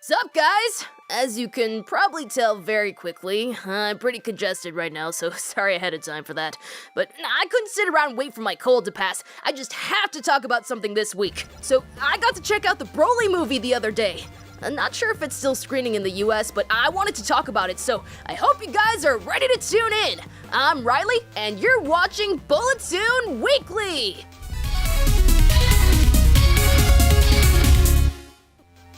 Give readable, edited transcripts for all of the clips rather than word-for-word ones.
Sup, guys? As you can probably tell very quickly, I'm pretty congested right now, so sorry ahead of time for that. But I couldn't sit around and wait for my cold to pass. I just have to talk about something this week. So I got to check out the Broly movie the other day. I'm not sure if it's still screening in the US, but I wanted to talk about it, so I hope you guys are ready to tune in. I'm Riley, and you're watching Bulletoon Weekly!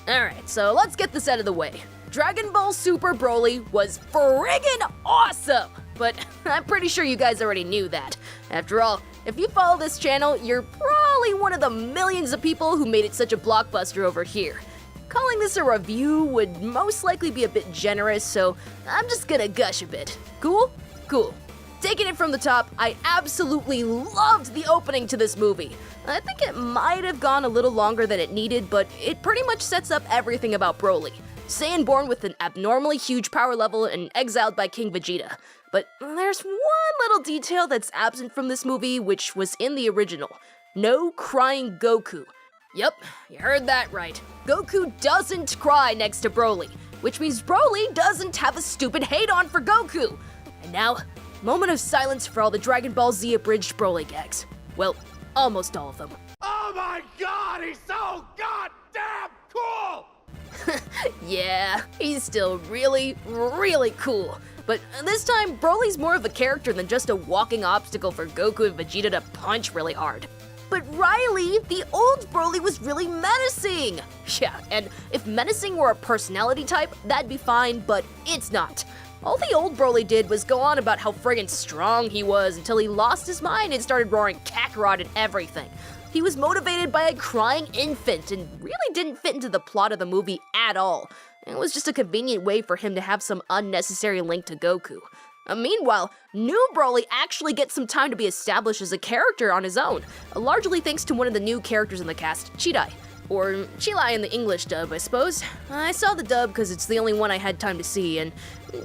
Alright, so let's get this out of the way. Dragon Ball Super Broly was friggin' awesome! But I'm pretty sure you guys already knew that. After all, if you follow this channel, you're probably one of the millions of people who made it such a blockbuster over here. Calling this a review would most likely be a bit generous, so I'm just gonna gush a bit. Cool? Cool. Taking it from the top, I absolutely loved the opening to this movie. I think it might have gone a little longer than it needed, but it pretty much sets up everything about Broly. Saiyan born with an abnormally huge power level and exiled by King Vegeta. But there's one little detail that's absent from this movie, which was in the original. No crying Goku. Yep, you heard that right. Goku doesn't cry next to Broly, which means Broly doesn't have a stupid hate-on for Goku. And now, moment of silence for all the Dragon Ball Z abridged Broly gags. Well, almost all of them. Oh my god, he's so goddamn cool! Yeah, he's still really, really cool. But this time, Broly's more of a character than just a walking obstacle for Goku and Vegeta to punch really hard. But Riley, the old Broly was really menacing! Yeah, and if menacing were a personality type, that'd be fine, but it's not. All the old Broly did was go on about how friggin' strong he was until he lost his mind and started roaring Kakarot and everything. He was motivated by a crying infant and really didn't fit into the plot of the movie at all. It was just a convenient way for him to have some unnecessary link to Goku. Meanwhile, new Broly actually gets some time to be established as a character on his own, largely thanks to one of the new characters in the cast, Chidai. Or Chilai in the English dub, I suppose. I saw the dub because it's the only one I had time to see, and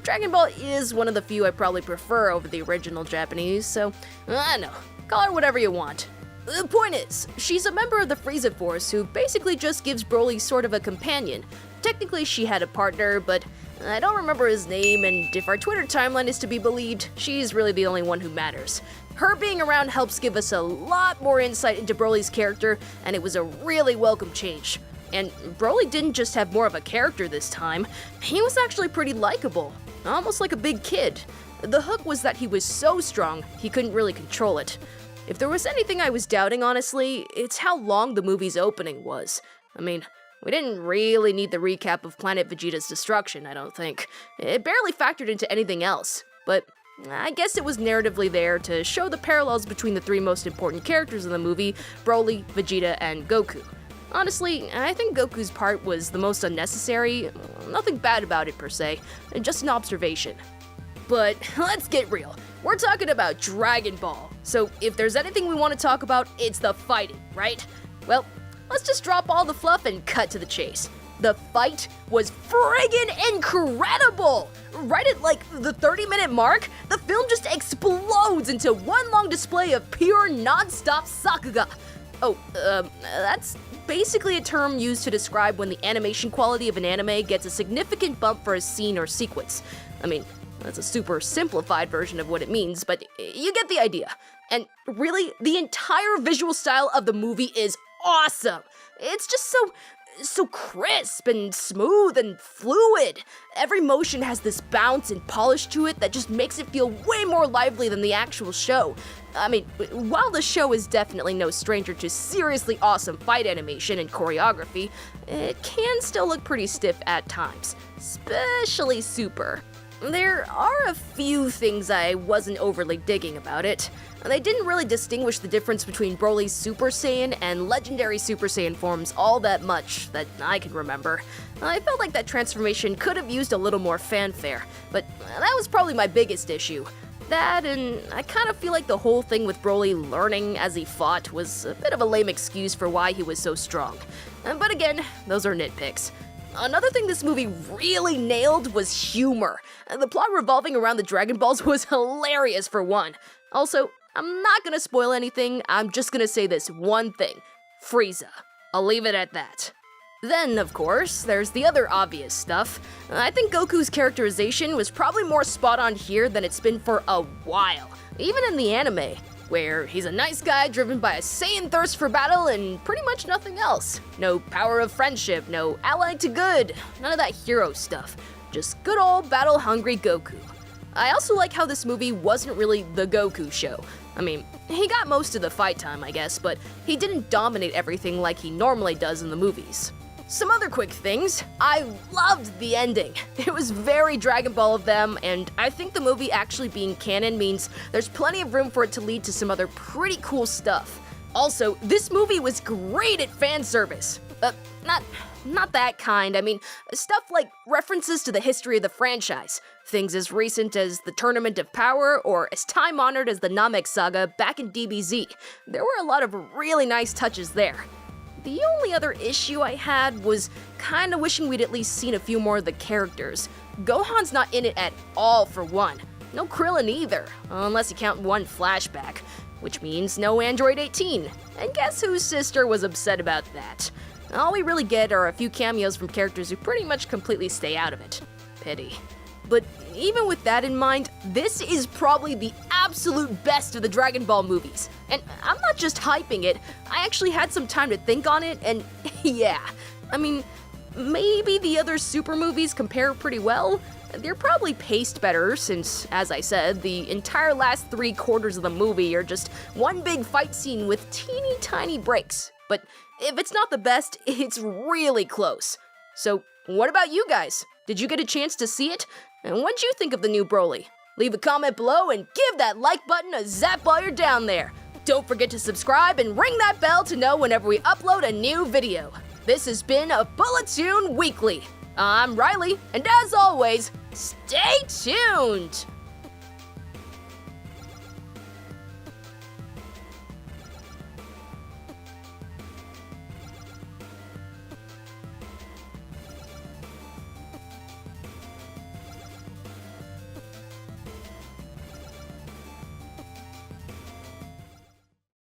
Dragon Ball is one of the few I probably prefer over the original Japanese, so I don't know, call her whatever you want. The point is, she's a member of the Frieza Force who basically just gives Broly sort of a companion. Technically she had a partner, but I don't remember his name, and if our Twitter timeline is to be believed, she's really the only one who matters. Her being around helps give us a lot more insight into Broly's character, and it was a really welcome change. And Broly didn't just have more of a character this time, he was actually pretty likable, almost like a big kid. The hook was that he was so strong, he couldn't really control it. If there was anything I was doubting, honestly, it's how long the movie's opening was. I mean, we didn't really need the recap of Planet Vegeta's destruction, I don't think. It barely factored into anything else, but I guess it was narratively there to show the parallels between the three most important characters in the movie, Broly, Vegeta, and Goku. Honestly, I think Goku's part was the most unnecessary. Nothing bad about it per se, just an observation. But let's get real. We're talking about Dragon Ball, so if there's anything we want to talk about, it's the fighting, right? Well, let's just drop all the fluff and cut to the chase. The fight was friggin' incredible! Right at like the 30-minute mark, the film just explodes into one long display of pure non-stop sakuga. Oh, that's basically a term used to describe when the animation quality of an anime gets a significant bump for a scene or sequence. I mean, that's a super simplified version of what it means, but you get the idea. And really, the entire visual style of the movie is awesome. It's just so crisp and smooth and fluid. Every motion has this bounce and polish to it that just makes it feel way more lively than the actual show. I mean, while the show is definitely no stranger to seriously awesome fight animation and choreography, it can still look pretty stiff at times, especially Super. There are a few things I wasn't overly digging about it. They didn't really distinguish the difference between Broly's Super Saiyan and legendary Super Saiyan forms all that much that I can remember. I felt like that transformation could have used a little more fanfare, but that was probably my biggest issue. That, and I kind of feel like the whole thing with Broly learning as he fought was a bit of a lame excuse for why he was so strong. But again, those are nitpicks. Another thing this movie really nailed was humor. The plot revolving around the Dragon Balls was hilarious for one. Also, I'm not gonna spoil anything, I'm just gonna say this one thing. Frieza. I'll leave it at that. Then, of course, there's the other obvious stuff. I think Goku's characterization was probably more spot on here than it's been for a while, even in the anime, where he's a nice guy driven by a Saiyan thirst for battle and pretty much nothing else. No power of friendship, no ally to good, none of that hero stuff. Just good old battle-hungry Goku. I also like how this movie wasn't really the Goku show. I mean, he got most of the fight time, I guess, but he didn't dominate everything like he normally does in the movies. Some other quick things. I loved the ending. It was very Dragon Ball of them, and I think the movie actually being canon means there's plenty of room for it to lead to some other pretty cool stuff. Also, this movie was great at fan service. Not that kind. I mean, stuff like references to the history of the franchise. Things as recent as the Tournament of Power or as time-honored as the Namek saga back in DBZ. There were a lot of really nice touches there. The only other issue I had was kinda wishing we'd at least seen a few more of the characters. Gohan's not in it at all for one. No Krillin either, unless you count one flashback, which means no Android 18. And guess whose sister was upset about that? All we really get are a few cameos from characters who pretty much completely stay out of it. Pity. But even with that in mind, this is probably the absolute best of the Dragon Ball movies. And I'm not just hyping it, I actually had some time to think on it, and yeah. I mean, maybe the other Super movies compare pretty well. They're probably paced better since, as I said, the entire last 3/4 of the movie are just one big fight scene with teeny tiny breaks. But if it's not the best, it's really close. So what about you guys? Did you get a chance to see it? And what'd you think of the new Broly? Leave a comment below and give that like button a zap while you're down there. Don't forget to subscribe and ring that bell to know whenever we upload a new video. This has been a Bulletoon Weekly. I'm Riley, and as always, stay tuned!